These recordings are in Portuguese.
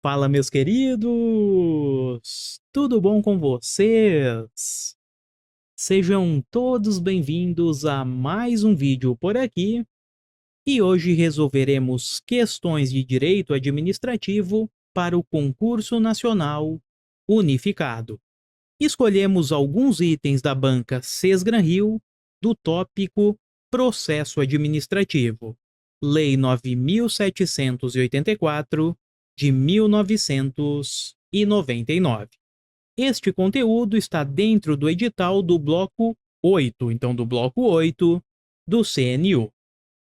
Fala, meus queridos! Tudo bom com vocês? Sejam todos bem-vindos a mais um vídeo por aqui. E hoje resolveremos questões de direito administrativo para o concurso nacional unificado. Escolhemos alguns itens da banca Sesgran-Rio do tópico Processo Administrativo, Lei 9.784, de 1999. Este conteúdo está dentro do edital do bloco 8, então do bloco 8 do CNU.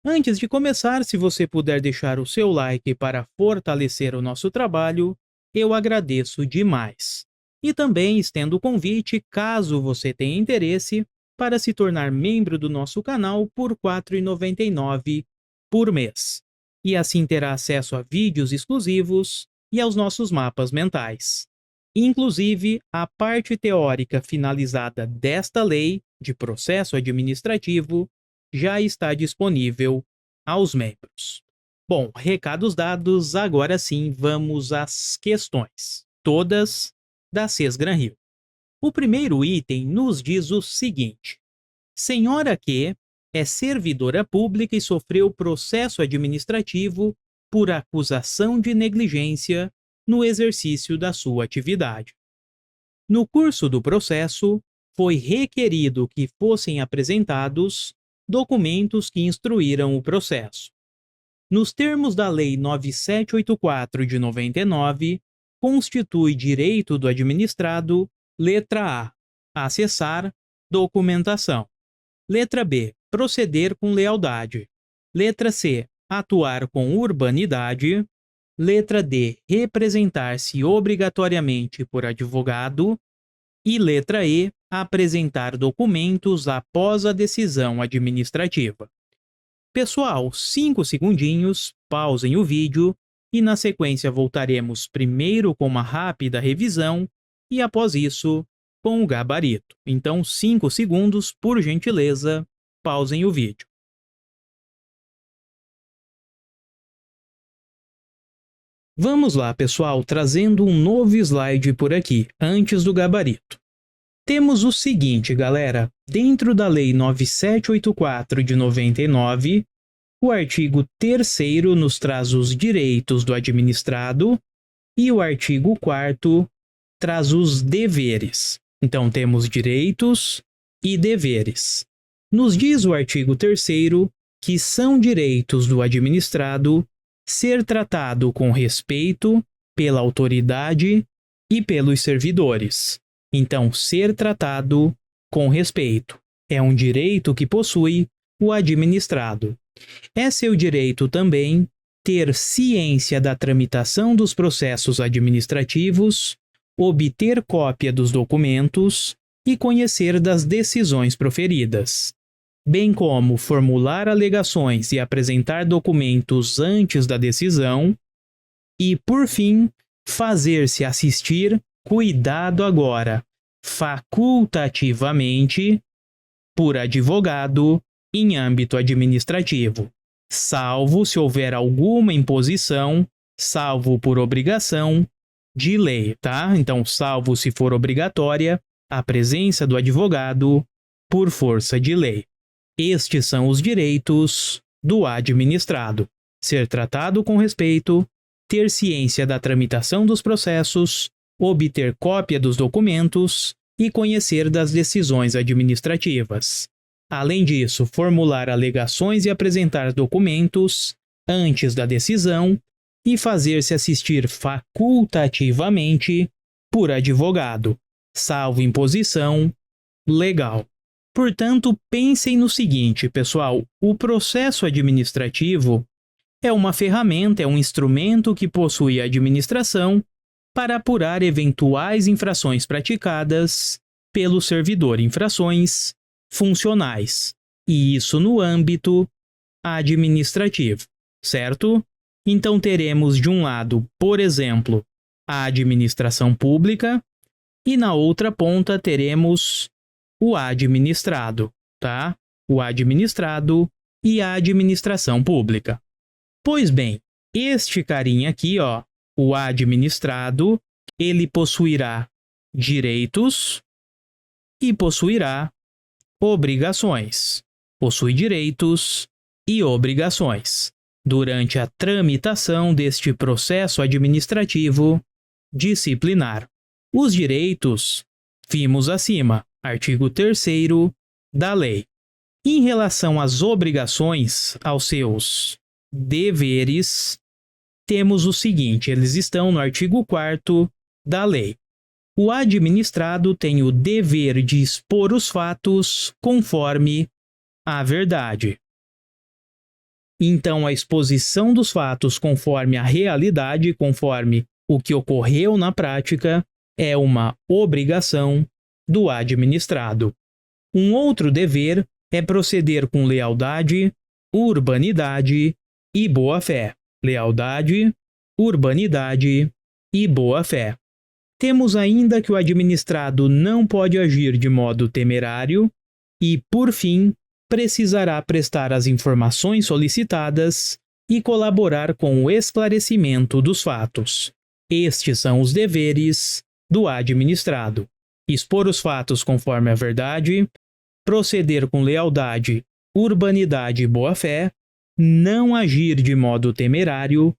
Antes de começar, se você puder deixar o seu like para fortalecer o nosso trabalho, eu agradeço demais. E também estendo o convite, caso você tenha interesse, para se tornar membro do nosso canal por R$ 4,99 por mês. E assim terá acesso a vídeos exclusivos e aos nossos mapas mentais. Inclusive, a parte teórica finalizada desta lei de processo administrativo já está disponível aos membros. Bom, recados dados, agora sim vamos às questões, todas da Sesgran-Rio. O primeiro item nos diz o seguinte: senhora que é servidora pública e sofreu processo administrativo por acusação de negligência no exercício da sua atividade. No curso do processo, foi requerido que fossem apresentados documentos que instruíram o processo. Nos termos da Lei 9784 de 99, constitui direito do administrado, letra A, acessar documentação. Letra B, proceder com lealdade. Letra C, atuar com urbanidade. Letra D, representar-se obrigatoriamente por advogado. E letra E, apresentar documentos após a decisão administrativa. Pessoal, 5 segundinhos, pausem o vídeo e na sequência voltaremos primeiro com uma rápida revisão e após isso com o gabarito. Então 5 segundos, por gentileza, pausem o vídeo. Vamos lá, pessoal, trazendo um novo slide por aqui, antes do gabarito. Temos o seguinte, galera, dentro da Lei 9784 de 99, o artigo 3º nos traz os direitos do administrado e o artigo 4º traz os deveres. Então, temos direitos e deveres. Nos diz o artigo 3º que são direitos do administrado ser tratado com respeito pela autoridade e pelos servidores. Então, ser tratado com respeito é um direito que possui o administrado. É seu direito também ter ciência da tramitação dos processos administrativos, obter cópia dos documentos e conhecer das decisões proferidas, bem como formular alegações e apresentar documentos antes da decisão e, por fim, fazer-se assistir, cuidado agora, facultativamente, por advogado em âmbito administrativo, salvo se houver alguma imposição, salvo por obrigação de lei, tá? Então, salvo se for obrigatória a presença do advogado por força de lei. Estes são os direitos do administrado: ser tratado com respeito, ter ciência da tramitação dos processos, obter cópia dos documentos e conhecer das decisões administrativas. Além disso, formular alegações e apresentar documentos antes da decisão e fazer-se assistir facultativamente por advogado, salvo imposição legal. Portanto, pensem no seguinte, pessoal: o processo administrativo é uma ferramenta, é um instrumento que possui a administração para apurar eventuais infrações praticadas pelo servidor, infrações funcionais, e isso no âmbito administrativo, certo? Então teremos de um lado, por exemplo, a administração pública e na outra ponta teremos o administrado, tá? O administrado e a administração pública. Pois bem, este carinha aqui, ó, O administrado, ele possuirá direitos e possuirá obrigações. Possui direitos e obrigações durante a tramitação deste processo administrativo disciplinar. Os direitos, vimos acima, artigo 3º da lei. Em relação às obrigações, aos seus deveres, temos o seguinte, eles estão no artigo 4º da lei. O administrado tem o dever de expor os fatos conforme a verdade. Então, a exposição dos fatos conforme a realidade, conforme o que ocorreu na prática, é uma obrigação do administrado. Um outro dever é proceder com lealdade, urbanidade e boa-fé. Lealdade, urbanidade e boa-fé. Temos ainda que o administrado não pode agir de modo temerário e, por fim, precisará prestar as informações solicitadas e colaborar com o esclarecimento dos fatos. Estes são os deveres do administrado: expor os fatos conforme a verdade, proceder com lealdade, urbanidade e boa-fé, não agir de modo temerário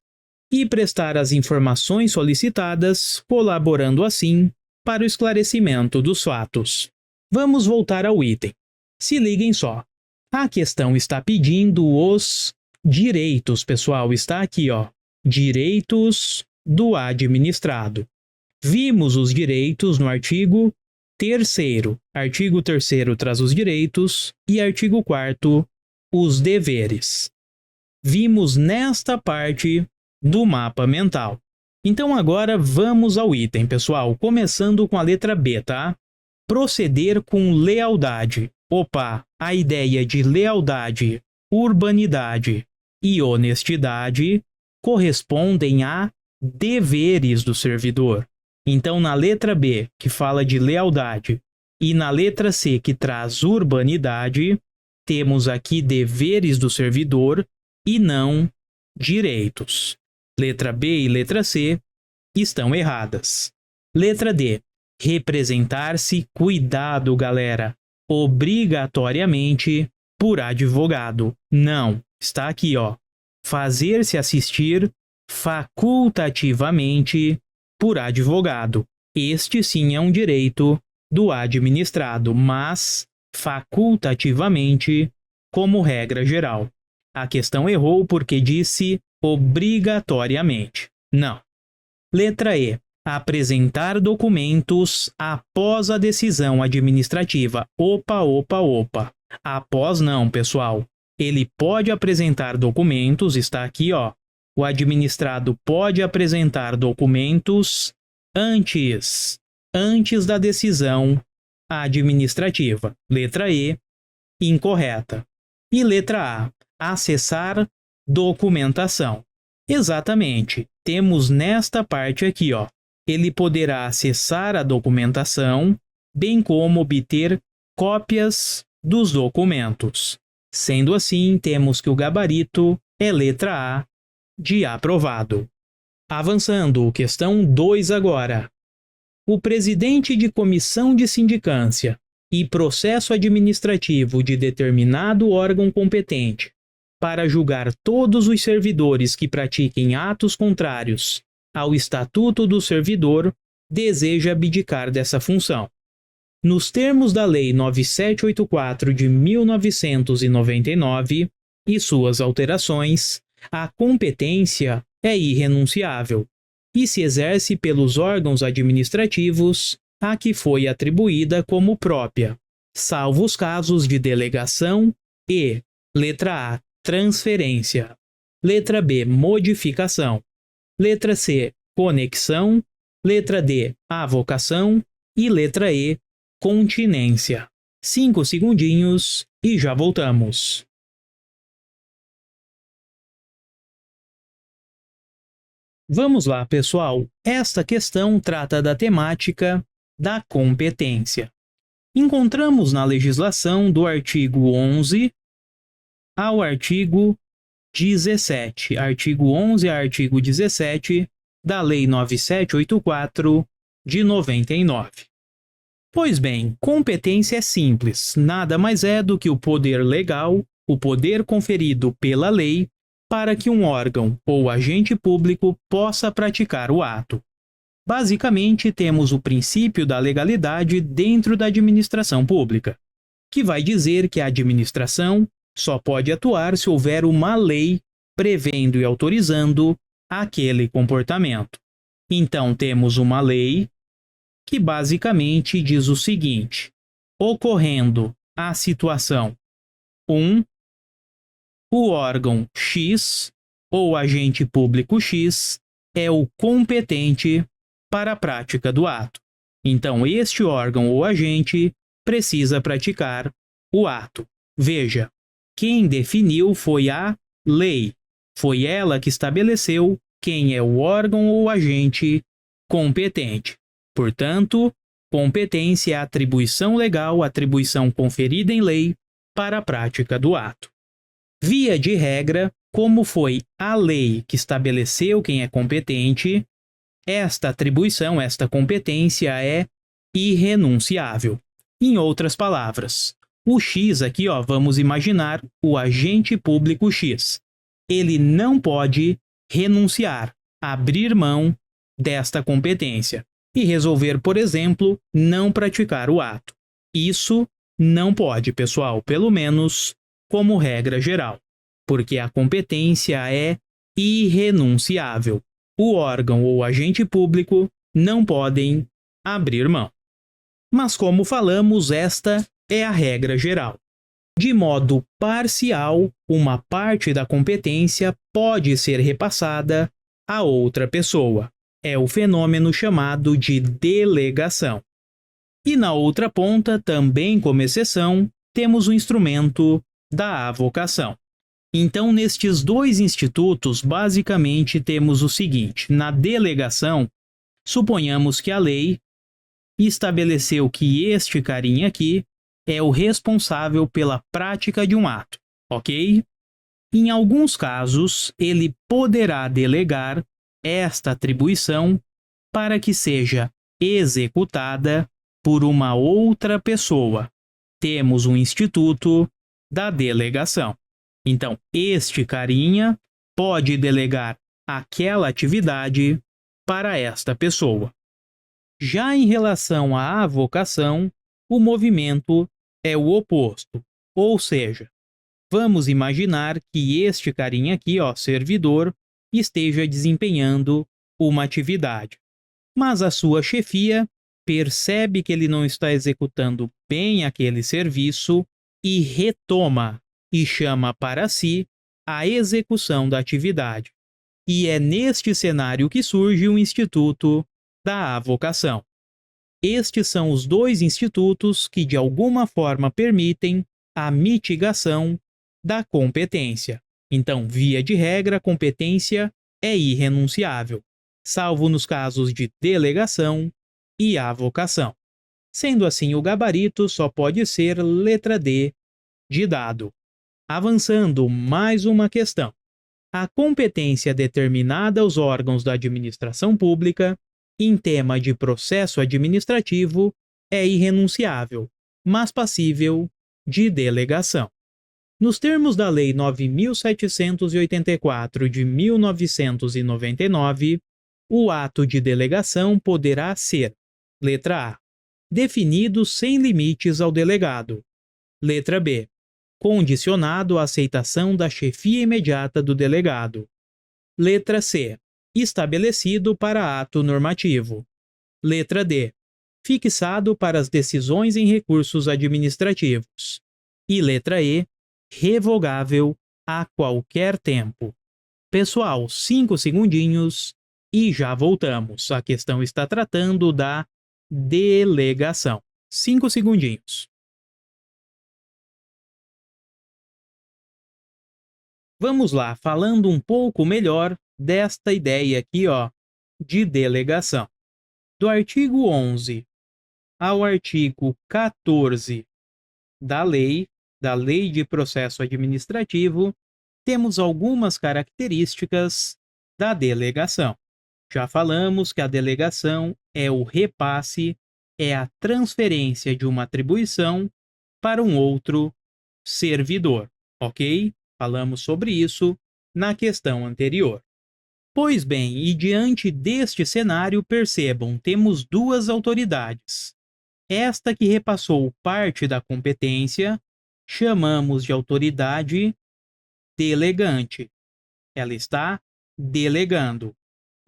e prestar as informações solicitadas, colaborando assim para o esclarecimento dos fatos. Vamos voltar ao item. Se liguem só. A questão está pedindo os direitos, pessoal. Está aqui, ó. Direitos do administrado. Vimos os direitos no artigo 3º. Artigo 3º traz os direitos e artigo 4º os deveres. Vimos nesta parte do mapa mental. Então agora vamos ao item, pessoal, começando com a letra B, tá? Proceder com lealdade. Opa, a ideia de lealdade, urbanidade e honestidade correspondem a deveres do servidor. Então, na letra B, que fala de lealdade, e na letra C, que traz urbanidade, temos aqui deveres do servidor e não direitos. Letra B e letra C estão erradas. Letra D, representar-se, cuidado, galera, obrigatoriamente por advogado. Não, está aqui, ó. Fazer-se assistir facultativamente por advogado. Este sim é um direito do administrado, mas facultativamente como regra geral. A questão errou porque disse obrigatoriamente. Não. Letra E. Apresentar documentos após a decisão administrativa. Opa. Após não, pessoal. Ele pode apresentar documentos, está aqui, ó. O administrado pode apresentar documentos antes da decisão administrativa. Letra E, incorreta. E letra A, acessar documentação. Exatamente. Temos nesta parte aqui, ó. Ele poderá acessar a documentação, bem como obter cópias dos documentos. Sendo assim, temos que o gabarito é letra A, de aprovado. Avançando, questão 2 agora. O presidente de comissão de sindicância e processo administrativo de determinado órgão competente para julgar todos os servidores que pratiquem atos contrários ao Estatuto do Servidor deseja abdicar dessa função. Nos termos da Lei 9784 de 1999 e suas alterações, a competência é irrenunciável e se exerce pelos órgãos administrativos a que foi atribuída como própria, salvo os casos de delegação e, letra A, transferência, letra B, modificação, letra C, conexão, letra D, avocação e letra E, continência. 5 segundinhos e já voltamos. Vamos lá, pessoal. Esta questão trata da temática da competência. Encontramos na legislação do artigo 11 ao artigo 17. Artigo 11 a artigo 17 da Lei 9784 de 99. Pois bem, competência é simples, nada mais é do que o poder legal, o poder conferido pela lei para que um órgão ou agente público possa praticar o ato. Basicamente, temos o princípio da legalidade dentro da administração pública, que vai dizer que a administração só pode atuar se houver uma lei prevendo e autorizando aquele comportamento. Então, temos uma lei que basicamente diz o seguinte: ocorrendo a situação 1, o órgão X ou agente público X é o competente para a prática do ato. Então, este órgão ou agente precisa praticar o ato. Veja, quem definiu foi a lei. Foi ela que estabeleceu quem é o órgão ou agente competente. Portanto, competência é a atribuição legal, atribuição conferida em lei para a prática do ato. Via de regra, como foi a lei que estabeleceu quem é competente, esta atribuição, esta competência é irrenunciável. Em outras palavras, o X aqui, vamos imaginar o agente público X. Ele não pode renunciar, abrir mão desta competência e resolver, por exemplo, não praticar o ato. Isso não pode, pessoal, pelo menos como regra geral, porque a competência é irrenunciável. O órgão ou agente público não podem abrir mão. Mas como falamos, esta é a regra geral. De modo parcial, uma parte da competência pode ser repassada a outra pessoa. É o fenômeno chamado de delegação. E na outra ponta, também como exceção, temos o instrumento da avocação. Então, nestes dois institutos, basicamente temos o seguinte: na delegação, suponhamos que a lei estabeleceu que este carinha aqui é o responsável pela prática de um ato, ok? Em alguns casos, ele poderá delegar esta atribuição para que seja executada por uma outra pessoa. Temos um instituto da delegação. Então, este carinha pode delegar aquela atividade para esta pessoa. Já em relação à avocação, o movimento é o oposto, ou seja, vamos imaginar que este carinha aqui, servidor, esteja desempenhando uma atividade, mas a sua chefia percebe que ele não está executando bem aquele serviço e retoma e chama para si a execução da atividade. E é neste cenário que surge o Instituto da Avocação. Estes são os dois institutos que de alguma forma permitem a mitigação da competência. Então, via de regra, a competência é irrenunciável, salvo nos casos de delegação e avocação. Sendo assim, o gabarito só pode ser letra D de dado. Avançando, mais uma questão. A competência determinada aos órgãos da administração pública em tema de processo administrativo é irrenunciável, mas passível de delegação. Nos termos da Lei 9.784 de 1999, o ato de delegação poderá ser: letra A, definido sem limites ao delegado. Letra B, condicionado à aceitação da chefia imediata do delegado. Letra C, estabelecido para ato normativo. Letra D, fixado para as decisões em recursos administrativos. E letra E, revogável a qualquer tempo. Pessoal, 5 segundinhos e já voltamos. A questão está tratando da delegação. 5 segundinhos. Vamos lá, falando um pouco melhor desta ideia aqui, de delegação. Do artigo 11 ao artigo 14 da Lei de Processo Administrativo, temos algumas características da delegação. Já falamos que a delegação é o repasse, é a transferência de uma atribuição para um outro servidor, ok? Falamos sobre isso na questão anterior. Pois bem, e diante deste cenário, percebam, temos duas autoridades. Esta que repassou parte da competência, chamamos de autoridade delegante. Ela está delegando.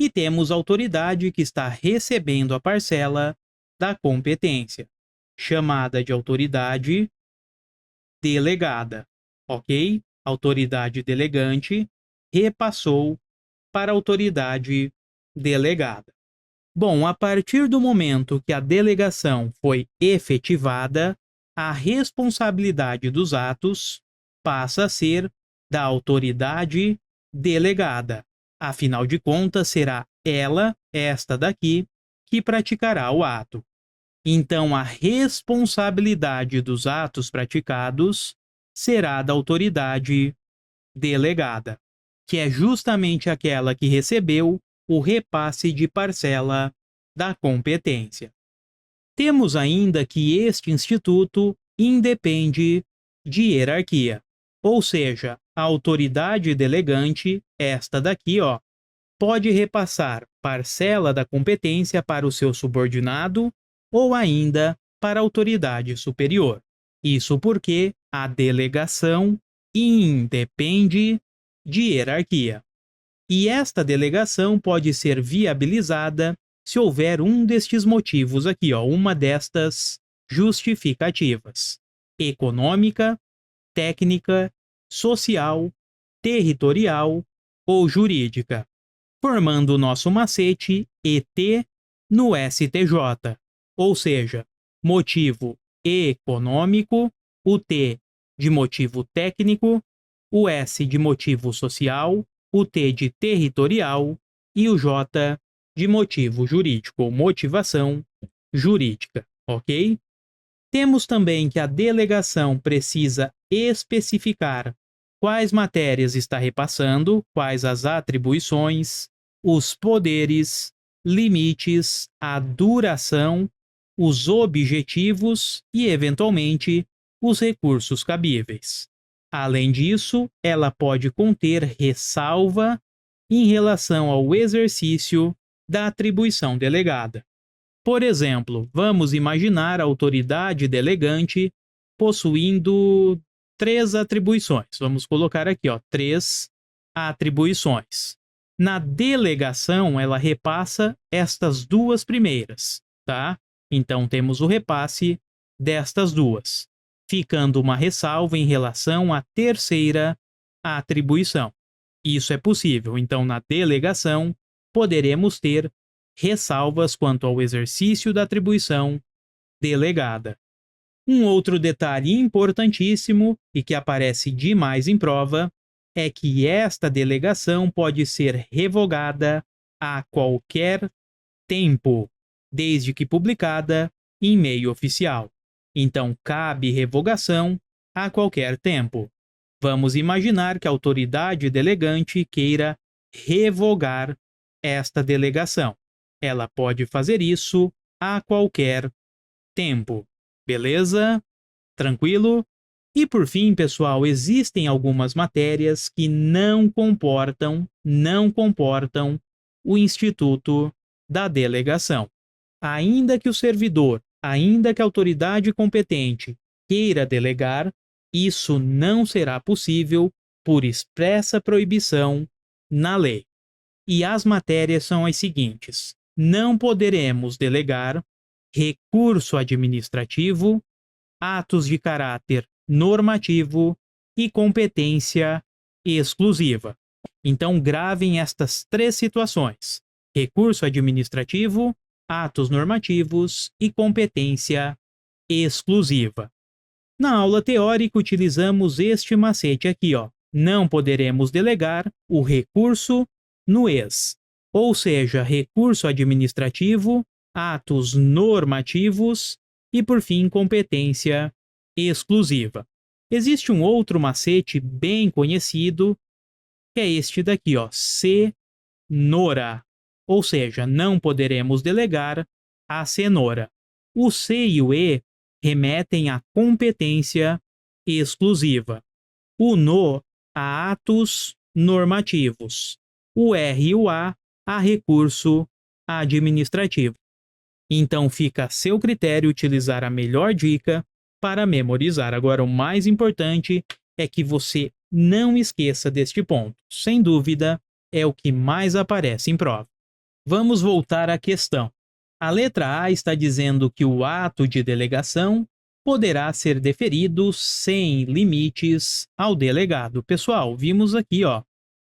E temos a autoridade que está recebendo a parcela da competência, chamada de autoridade delegada. Ok? Autoridade delegante repassou para a autoridade delegada. Bom, a partir do momento que a delegação foi efetivada, a responsabilidade dos atos passa a ser da autoridade delegada. Afinal de contas, será ela, esta daqui, que praticará o ato. Então, a responsabilidade dos atos praticados será da autoridade delegada, que é justamente aquela que recebeu o repasse de parcela da competência. Temos ainda que este instituto independe de hierarquia, ou seja, a autoridade delegante, esta daqui, ó, pode repassar parcela da competência para o seu subordinado ou ainda para a autoridade superior. Isso porque a delegação independe de hierarquia. E esta delegação pode ser viabilizada se houver um destes motivos aqui, ó, uma destas justificativas: econômica, técnica, social, territorial ou jurídica, formando o nosso macete ET no STJ, ou seja, motivo econômico, o T de motivo técnico, o S de motivo social, o T de territorial e o J de motivo jurídico ou motivação jurídica, ok? Temos também que a delegação precisa especificar quais matérias está repassando, quais as atribuições, os poderes, limites, a duração, os objetivos e, eventualmente, os recursos cabíveis. Além disso, ela pode conter ressalva em relação ao exercício da atribuição delegada. Por exemplo, vamos imaginar a autoridade delegante possuindo 3 atribuições. Vamos colocar aqui, ó, 3 atribuições. Na delegação, ela repassa estas 2 primeiras, tá? Então, temos o repasse destas 2, ficando uma ressalva em relação à terceira atribuição. Isso é possível. Então, na delegação, poderemos ter ressalvas quanto ao exercício da atribuição delegada. Um outro detalhe importantíssimo e que aparece demais em prova é que esta delegação pode ser revogada a qualquer tempo, desde que publicada em meio oficial. Então, cabe revogação a qualquer tempo. Vamos imaginar que a autoridade delegante queira revogar esta delegação. Ela pode fazer isso a qualquer tempo. Beleza? Tranquilo? E por fim, pessoal, existem algumas matérias que não comportam o instituto da delegação. Ainda que o servidor, ainda que a autoridade competente queira delegar, isso não será possível por expressa proibição na lei. E as matérias são as seguintes: não poderemos delegar recurso administrativo, atos de caráter normativo e competência exclusiva. Então, gravem estas 3 situações: recurso administrativo, atos normativos e competência exclusiva. Na aula teórica, utilizamos este macete aqui, ó. Não poderemos delegar o recurso no ex, ou seja, recurso administrativo, atos normativos e, por fim, competência exclusiva. Existe um outro macete bem conhecido, que é este daqui, ó, cenoura, ou seja, não poderemos delegar a cenoura. O C e o E remetem à competência exclusiva. O NO a atos normativos. O R e o A recurso administrativo. Então fica a seu critério utilizar a melhor dica para memorizar. Agora, o mais importante é que você não esqueça deste ponto. Sem dúvida, é o que mais aparece em prova. Vamos voltar à questão. A letra A está dizendo que o ato de delegação poderá ser deferido sem limites ao delegado. Pessoal, vimos aqui,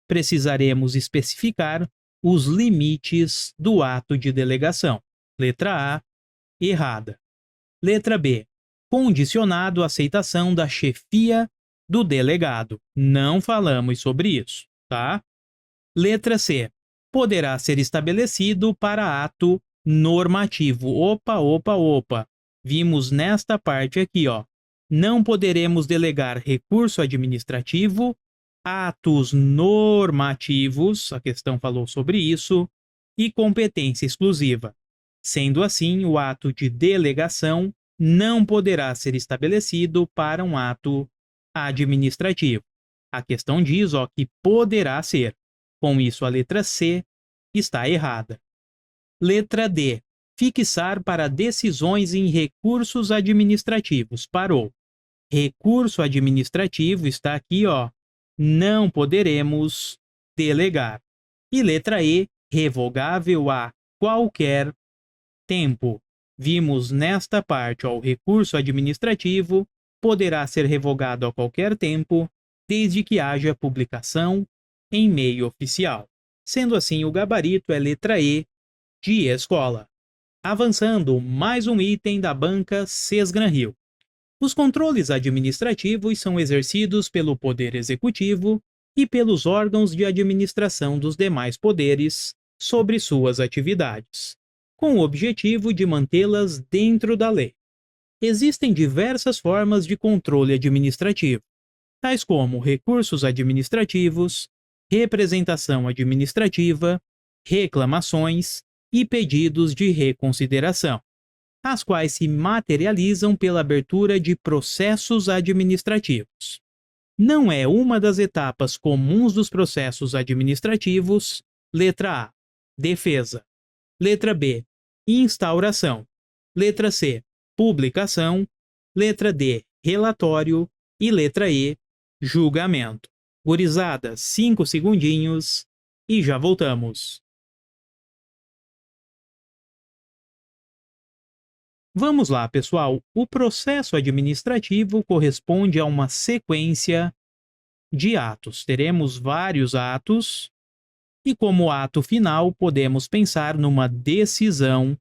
precisaremos especificar os limites do ato de delegação. Letra A, errada. Letra B, condicionado à aceitação da chefia do delegado. Não falamos sobre isso, tá? Letra C, poderá ser estabelecido para ato normativo. Opa. Vimos nesta parte aqui, não poderemos delegar recurso administrativo, atos normativos, a questão falou sobre isso, e competência exclusiva. Sendo assim, o ato de delegação não poderá ser estabelecido para um ato administrativo. A questão diz, que poderá ser. Com isso, a letra C está errada. Letra D. Fixar para decisões em recursos administrativos. Parou. Recurso administrativo está aqui, não poderemos delegar. E letra E. Revogável a qualquer tempo. Vimos nesta parte, o recurso administrativo poderá ser revogado a qualquer tempo, desde que haja publicação em meio oficial. Sendo assim, o gabarito é letra E, de escola. Avançando, mais um item da banca Sesgran-Rio. Os controles administrativos são exercidos pelo Poder Executivo e pelos órgãos de administração dos demais poderes sobre suas atividades, com o objetivo de mantê-las dentro da lei. Existem diversas formas de controle administrativo, tais como recursos administrativos, representação administrativa, reclamações e pedidos de reconsideração, as quais se materializam pela abertura de processos administrativos. Não é uma das etapas comuns dos processos administrativos. Letra A, defesa. Letra B, instauração. Letra C, publicação. Letra D, relatório. E letra E, julgamento. Gurizada, 5 segundinhos e já voltamos. Vamos lá, pessoal. O processo administrativo corresponde a uma sequência de atos. Teremos vários atos e, como ato final, podemos pensar numa decisão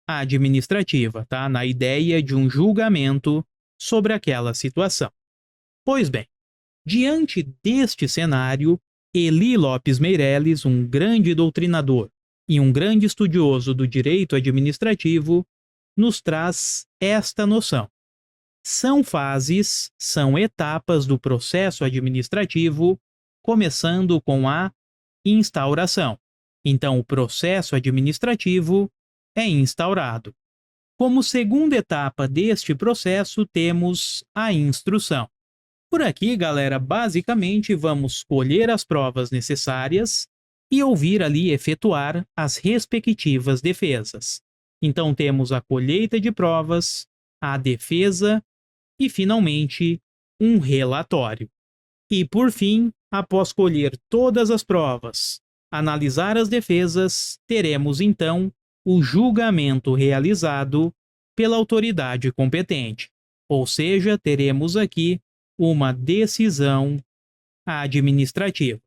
administrativa, tá? Na ideia de um julgamento sobre aquela situação. Pois bem, diante deste cenário, Eli Lopes Meireles, um grande doutrinador e um grande estudioso do direito administrativo, nos traz esta noção. São fases, são etapas do processo administrativo, começando com a instauração. Então, o processo administrativo é instaurado. Como segunda etapa deste processo, temos a instrução. Por aqui, galera, basicamente vamos colher as provas necessárias e ouvir ali efetuar as respectivas defesas. Então, temos a colheita de provas, a defesa e, finalmente, um relatório. E, por fim, após colher todas as provas, analisar as defesas, teremos, então, o julgamento realizado pela autoridade competente. Ou seja, teremos aqui uma decisão administrativa.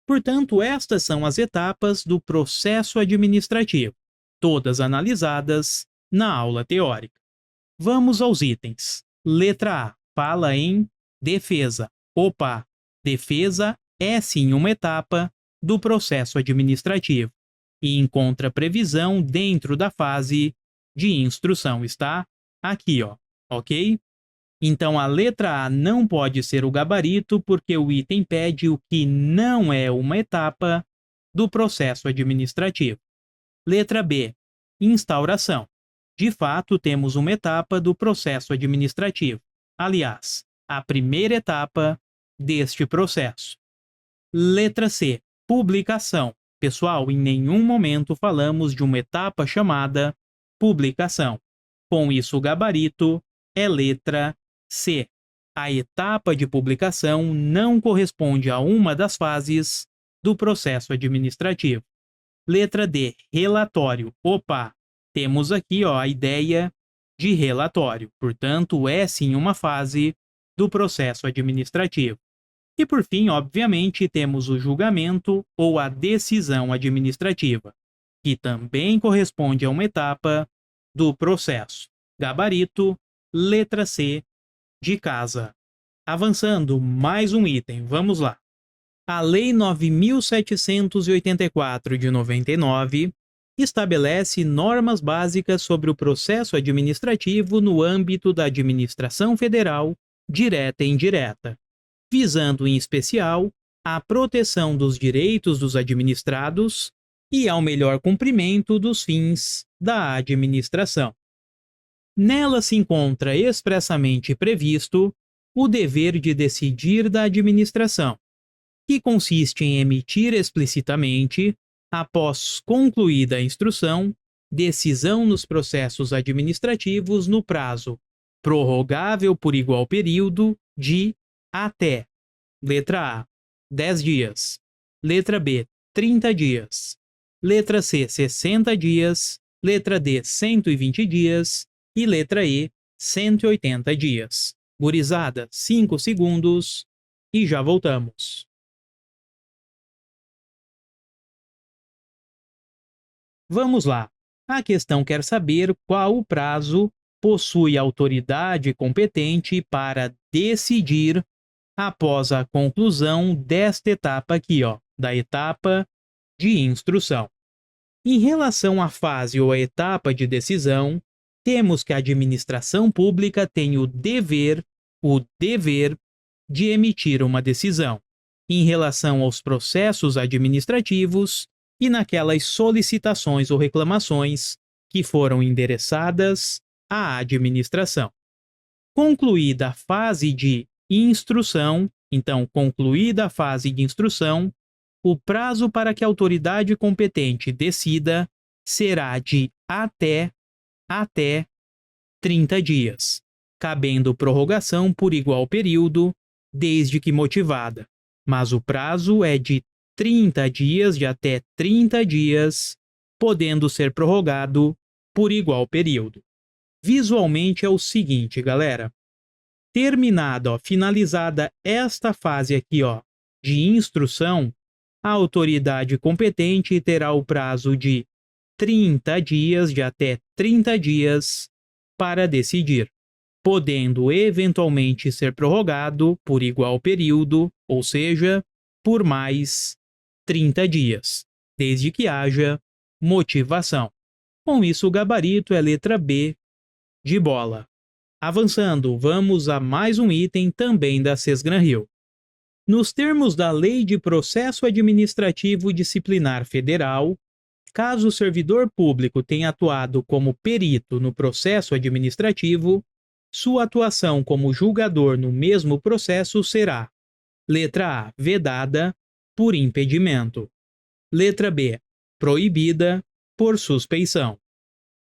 Portanto, estas são as etapas do processo administrativo, todas analisadas na aula teórica. Vamos aos itens. Letra A fala em defesa. Defesa é sim uma etapa do processo administrativo e encontra previsão dentro da fase de instrução. Está aqui, ok? Então, a letra A não pode ser o gabarito porque o item pede o que não é uma etapa do processo administrativo. Letra B. Instauração. De fato, temos uma etapa do processo administrativo. Aliás, a primeira etapa deste processo. Letra C. Publicação. Pessoal, em nenhum momento falamos de uma etapa chamada publicação. Com isso, o gabarito é letra C. A etapa de publicação não corresponde a uma das fases do processo administrativo. Letra D. Relatório. Opa! Temos aqui a ideia de relatório. Portanto, é sim uma fase do processo administrativo. E por fim, obviamente, temos o julgamento ou a decisão administrativa, que também corresponde a uma etapa do processo. Gabarito, letra C, de casa. Avançando, mais um item, vamos lá. A Lei 9.784 de 99 estabelece normas básicas sobre o processo administrativo no âmbito da administração federal, direta e indireta, visando em especial a proteção dos direitos dos administrados e ao melhor cumprimento dos fins da administração. Nela se encontra expressamente previsto o dever de decidir da administração, que consiste em emitir explicitamente, após concluída a instrução, decisão nos processos administrativos no prazo prorrogável por igual período de até, letra A, 10 dias, letra B, 30 dias, letra C, 60 dias, letra D, 120 dias e letra E, 180 dias. Gurizada, 5 segundos e já voltamos. Vamos lá. A questão quer saber qual o prazo possui a autoridade competente para decidir após a conclusão desta etapa aqui, da etapa de instrução. Em relação à fase ou à etapa de decisão, temos que a administração pública tem o dever de emitir uma decisão em relação aos processos administrativos e naquelas solicitações ou reclamações que foram endereçadas à administração. Concluída a fase de instrução, o prazo para que a autoridade competente decida será de até 30 dias, cabendo prorrogação por igual período, desde que motivada, mas o prazo é de 30 dias, de até 30 dias, podendo ser prorrogado por igual período. Visualmente é o seguinte, galera. Finalizada esta fase aqui, de instrução, a autoridade competente terá o prazo de 30 dias, de até 30 dias, para decidir, podendo eventualmente ser prorrogado por igual período, ou seja, por mais 30 dias, desde que haja motivação. Com isso, o gabarito é letra B de bola. Avançando, vamos a mais um item também da Sesgran-Rio. Nos termos da Lei de Processo Administrativo Disciplinar Federal, caso o servidor público tenha atuado como perito no processo administrativo, sua atuação como julgador no mesmo processo será: letra A, vedada por impedimento. Letra B, proibida por suspeição.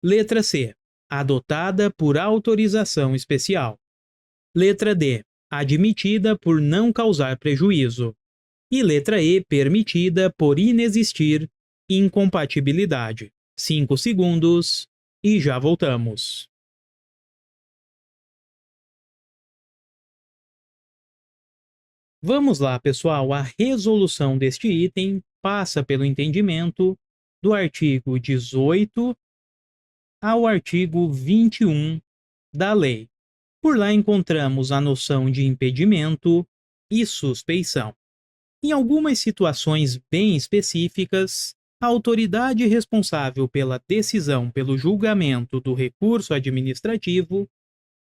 Letra C, adotada por autorização especial. Letra D, admitida por não causar prejuízo. E letra E, permitida por inexistir incompatibilidade. 5 segundos e já voltamos. Vamos lá, pessoal. A resolução deste item passa pelo entendimento do artigo 18 ao artigo 21 da lei. Por lá encontramos a noção de impedimento e suspeição. Em algumas situações bem específicas, a autoridade responsável pela decisão pelo julgamento do recurso administrativo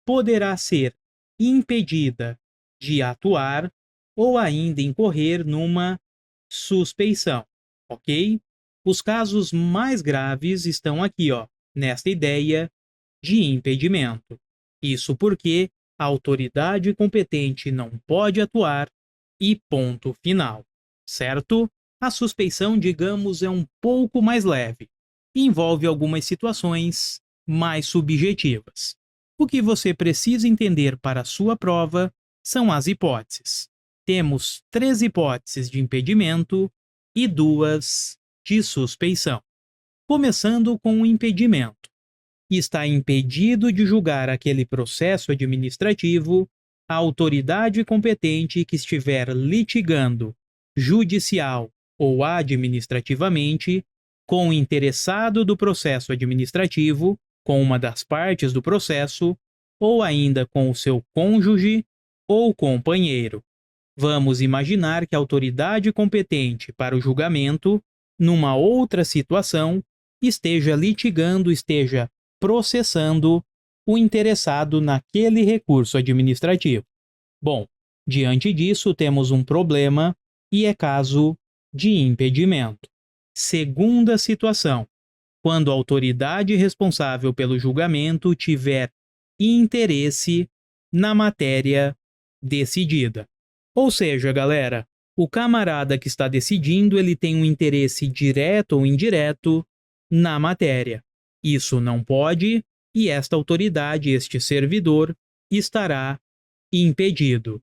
poderá ser impedida de atuar ou ainda incorrer numa suspeição. ok? Os casos mais graves estão aqui, ó, nesta ideia de impedimento. Isso porque a autoridade competente não pode atuar e ponto final, certo? A suspeição, digamos, é um pouco mais leve e envolve algumas situações mais subjetivas. O que você precisa entender para a sua prova são as hipóteses. Temos 3 hipóteses de impedimento e 2 de suspeição. Começando com o impedimento. Está impedido de julgar aquele processo administrativo a autoridade competente que estiver litigando, judicial ou administrativamente, com o interessado do processo administrativo, com uma das partes do processo, ou ainda com o seu cônjuge ou companheiro. Vamos imaginar que a autoridade competente para o julgamento, numa outra situação, esteja litigando, esteja processando o interessado naquele recurso administrativo. Bom, diante disso, temos um problema e é caso de impedimento. Segunda situação, quando a autoridade responsável pelo julgamento tiver interesse na matéria decidida. Ou seja, galera, o camarada que está decidindo, ele tem um interesse direto ou indireto na matéria. Isso não pode, e esta autoridade, este servidor, estará impedido.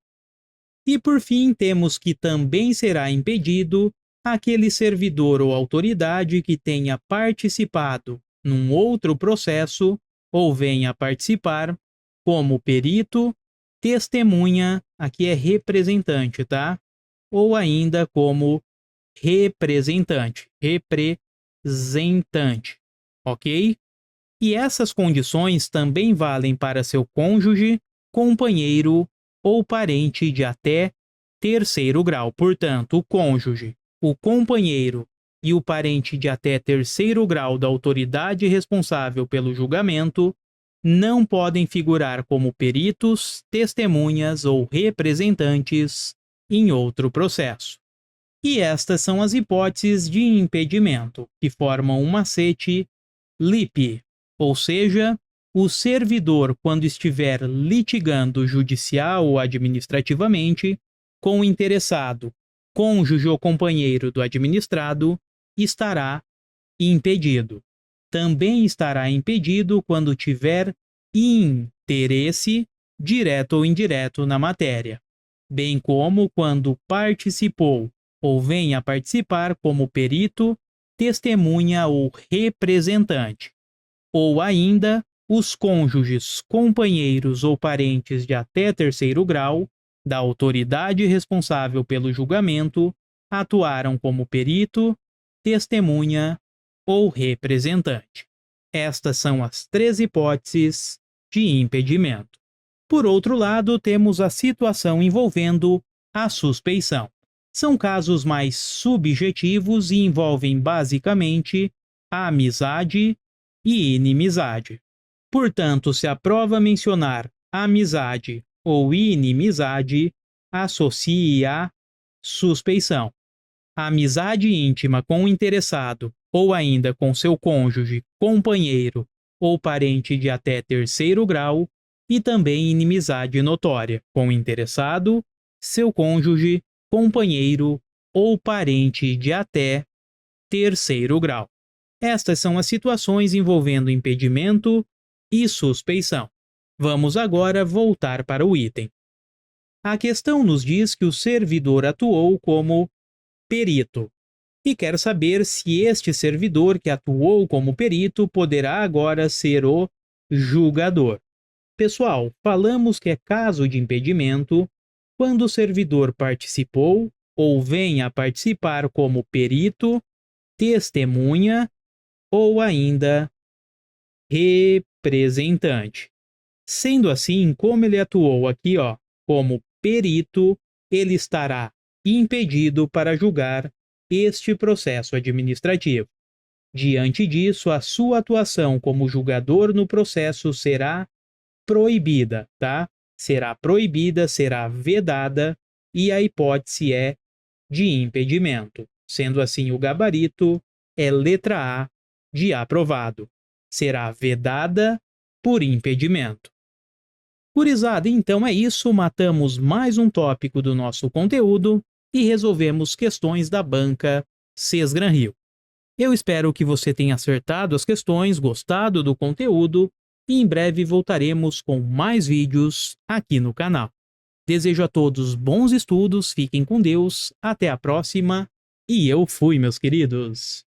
E por fim, temos que também será impedido aquele servidor ou autoridade que tenha participado num outro processo ou venha participar como perito, testemunha, aqui é representante, tá? Ou ainda como representante, ok? E essas condições também valem para seu cônjuge, companheiro ou parente de até terceiro grau. Portanto, o cônjuge, o companheiro e o parente de até terceiro grau da autoridade responsável pelo julgamento não podem figurar como peritos, testemunhas ou representantes em outro processo. E estas são as hipóteses de impedimento, que formam um macete LIP, ou seja, o servidor, quando estiver litigando judicial ou administrativamente com o interessado, cônjuge ou companheiro do administrado, estará impedido. Também estará impedido quando tiver interesse direto ou indireto na matéria, bem como quando participou ou venha a participar como perito, testemunha ou representante, ou ainda os cônjuges, companheiros ou parentes de até terceiro grau da autoridade responsável pelo julgamento atuaram como perito, testemunha ou representante. Estas são as 3 hipóteses de impedimento. Por outro lado, temos a situação envolvendo a suspeição. São casos mais subjetivos e envolvem basicamente a amizade e inimizade. Portanto, se a prova mencionar amizade ou inimizade, associe a suspeição. A amizade íntima com o interessado ou ainda com seu cônjuge, companheiro ou parente de até terceiro grau, e também inimizade notória com o interessado, seu cônjuge, companheiro ou parente de até terceiro grau. Estas são as situações envolvendo impedimento e suspeição. Vamos agora voltar para o item. A questão nos diz que o servidor atuou como perito e quer saber se este servidor que atuou como perito poderá agora ser o julgador. Pessoal, falamos que é caso de impedimento quando o servidor participou ou venha a participar como perito, testemunha ou ainda representante. Sendo assim, como ele atuou aqui, ó, como perito, ele estará impedido para julgar este processo administrativo. Diante disso, a sua atuação como julgador no processo será proibida, tá? Será proibida, será vedada, e a hipótese é de impedimento, Sendo assim, o gabarito é letra A de aprovado. Será vedada por impedimento. Gurizada, então é isso, matamos mais um tópico do nosso conteúdo e resolvemos questões da banca Sesgran Rio. Eu espero que você tenha acertado as questões, gostado do conteúdo e em breve voltaremos com mais vídeos aqui no canal. Desejo a todos bons estudos, fiquem com Deus, até a próxima e eu fui, meus queridos!